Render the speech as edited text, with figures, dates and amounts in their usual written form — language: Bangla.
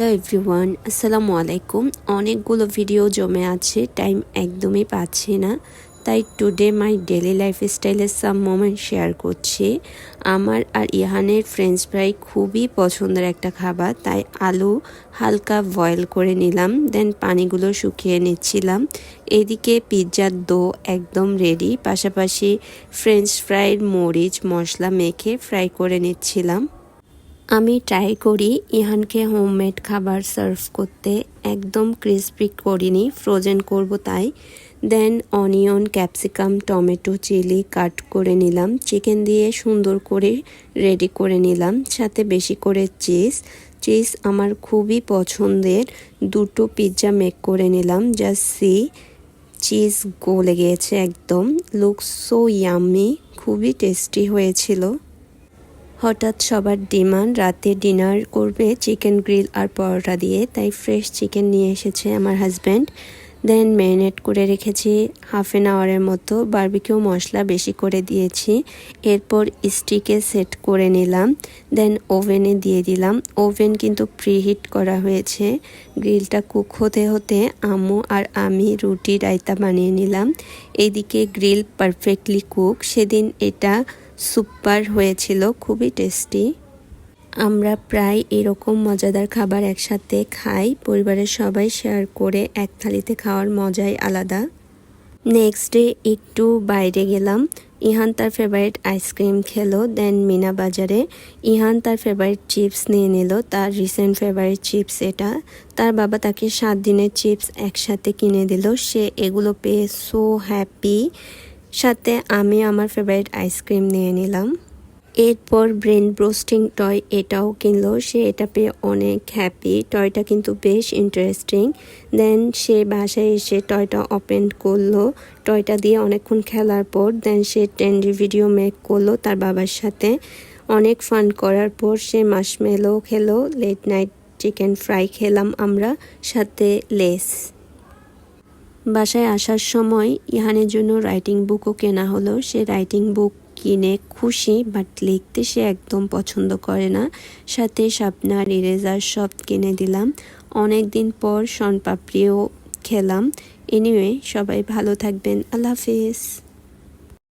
হ্যালো এভরিওয়ান, আসসালামু আলাইকুম। অনেকগুলো ভিডিও জমে আছে, টাইম একদমই পাচ্ছি না, তাই টুডে মাই ডেলি লাইফস্টাইলের সাম মোমেন্ট শেয়ার করছি। আমার আর ইহানের ফ্রেঞ্চ ফ্রাই খুবই পছন্দের একটা খাবার, তাই আলু হালকা বয়েল করে নিলাম, দেন পানিগুলো শুকিয়ে নিচ্ছিলাম। এদিকে পিৎজার ডো একদম রেডি, পাশাপাশি ফ্রেঞ্চ ফ্রাইয়ের মরিচ মশলা মেখে ফ্রাই করে নিচ্ছিলাম। আমি ট্রাই করি ইহানকে হোমমেড খাবার সার্ভ করতে, একদম ক্রিসপি করিনি, ফ্রোজেন করব তাই। দেন অনিয়ন, ক্যাপসিকাম, টমেটো, চিলি কাট করে নিলাম, চিকেন দিয়ে সুন্দর করে রেডি করে নিলাম, সাথে বেশি করে চিজ আমার খুবই পছন্দের। দুটো পিৎজা মেক করে নিলাম, জাস্ট সি চিজ গলে গিয়েছে একদম, লুকস সো ইয়াম্মি, খুবই টেস্টি হয়েছিল। হঠাৎ সবার ডিমান্ড রাতে ডিনার করবে চিকেন গ্রিল আর পরোটা দিয়ে, তাই ফ্রেশ চিকেন নিয়ে এসেছে আমার হাজব্যান্ড। দেন ম্যারিনেট করে রেখেছি হাফ অ্যান আওয়ারের মতো, বারবিকিউ মশলা বেশি করে দিয়েছি। এরপর স্টিকে সেট করে নিলাম, দেন ওভেনে দিয়ে দিলাম। ওভেন কিন্তু প্রিহিট করা হয়েছে। গ্রিলটা কুক হতে হতে আম্মু আর আমি রুটি রায়তা বানিয়ে নিলাম। এইদিকে গ্রিল পারফেক্টলি কুক, সেদিন এটা সুপার হয়েছিল, খুবই টেস্টি। আমরা প্রায় এরকম মজাদার খাবার একসাথে খাই, পরিবারের সবাই শেয়ার করে এক থালিতে খাওয়ার মজাই আলাদা। নেক্সট ডে একটু বাইরে গেলাম, ইহান তার ফেভারিট আইসক্রিম খেলো। দেন মিনা বাজারে ইহান তার ফেভারিট চিপস নিয়ে নিল, তার রিসেন্ট ফেভারিট চিপস এটা। তার বাবা তাকে 7 দিনের চিপস একসাথে কিনে দিল, সে এগুলো পেয়ে সো হ্যাপি। সাথে আমি আমার ফেভারিট আইসক্রিম নিয়ে নিলাম। এরপর ব্রেন ব্রোস্টিং টয় এটাও কিনলো, সে এটা পেয়ে অনেক হ্যাপি, টয়টা কিন্তু বেশ ইন্টারেস্টিং। দেন সে বাসায় এসে টয়টা ওপেন করলো, টয়টা দিয়ে অনেকক্ষণ খেলার পর দেন সে ট্রেন্ডি ভিডিও মেক করলো তার বাবার সাথে। অনেক ফান করার পর সে মাশমেলো খেলো, লেট নাইট চিকেন ফ্রাই খেলাম আমরা, সাথে লেস। বাসায় আসার সময় ইহানের জন্য রাইটিং বুকও কেনা হলো, সে রাইটিং বুক কিনে খুশি, বাট লিখতে সে একদম পছন্দ করে না। সাথে শার্পনার, ইরেজার সব কিনে দিলাম। অনেক দিন পর শনপাপড়িও খেলাম। এনিওয়ে, সবাই ভালো থাকবেন, আল্লাহ হাফিজ।